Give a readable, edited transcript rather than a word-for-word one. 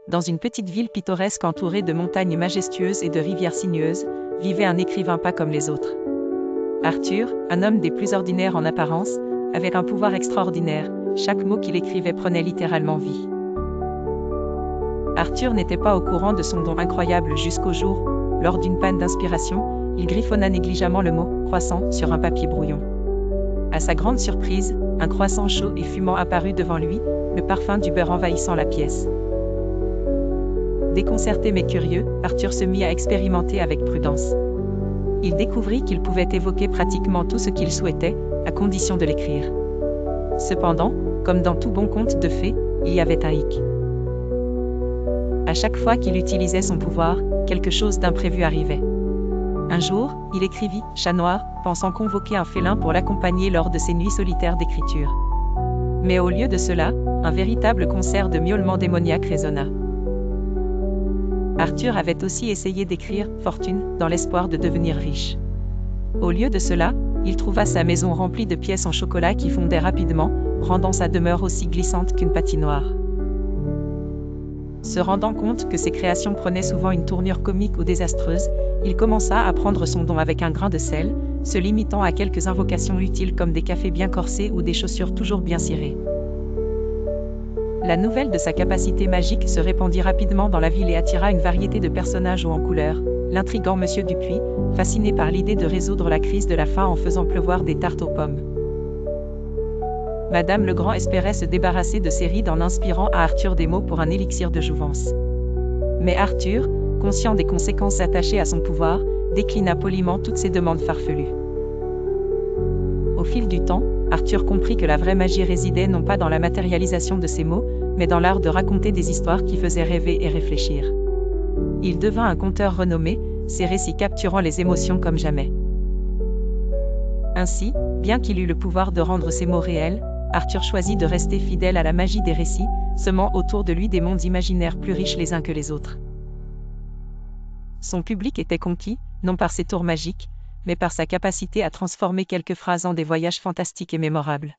Dans une petite ville pittoresque entourée de montagnes majestueuses et de rivières sinueuses, vivait un écrivain pas comme les autres. Arthur, un homme des plus ordinaires en apparence, avait un pouvoir extraordinaire. Chaque mot qu'il écrivait prenait littéralement vie. Arthur n'était pas au courant de son don incroyable jusqu'au jour où, lors d'une panne d'inspiration, il griffonna négligemment le mot « croissant » sur un papier brouillon. À sa grande surprise, un croissant chaud et fumant apparut devant lui, le parfum du beurre envahissant la pièce. Déconcerté mais curieux, Arthur se mit à expérimenter avec prudence. Il découvrit qu'il pouvait évoquer pratiquement tout ce qu'il souhaitait, à condition de l'écrire. Cependant, comme dans tout bon conte de fées, il y avait un hic. À chaque fois qu'il utilisait son pouvoir, quelque chose d'imprévu arrivait. Un jour, il écrivit « Chat noir », pensant convoquer un félin pour l'accompagner lors de ses nuits solitaires d'écriture. Mais au lieu de cela, un véritable concert de miaulements démoniaques résonna. Arthur avait aussi essayé d'écrire « Fortune » dans l'espoir de devenir riche. Au lieu de cela, il trouva sa maison remplie de pièces en chocolat qui fondaient rapidement, rendant sa demeure aussi glissante qu'une patinoire. Se rendant compte que ses créations prenaient souvent une tournure comique ou désastreuse, il commença à prendre son don avec un grain de sel, se limitant à quelques invocations utiles comme des cafés bien corsés ou des chaussures toujours bien cirées. La nouvelle de sa capacité magique se répandit rapidement dans la ville et attira une variété de personnages hauts en couleur. L'intrigant Monsieur Dupuis, fasciné par l'idée de résoudre la crise de la faim en faisant pleuvoir des tartes aux pommes. Madame Legrand espérait se débarrasser de ses rides en inspirant à Arthur des mots pour un élixir de jouvence. Mais Arthur, conscient des conséquences attachées à son pouvoir, déclina poliment toutes ses demandes farfelues. Au fil du temps, Arthur comprit que la vraie magie résidait non pas dans la matérialisation de ses mots, mais dans l'art de raconter des histoires qui faisaient rêver et réfléchir. Il devint un conteur renommé, ses récits capturant les émotions comme jamais. Ainsi, bien qu'il eût le pouvoir de rendre ses mots réels, Arthur choisit de rester fidèle à la magie des récits, semant autour de lui des mondes imaginaires plus riches les uns que les autres. Son public était conquis, non par ses tours magiques, mais par sa capacité à transformer quelques phrases en des voyages fantastiques et mémorables.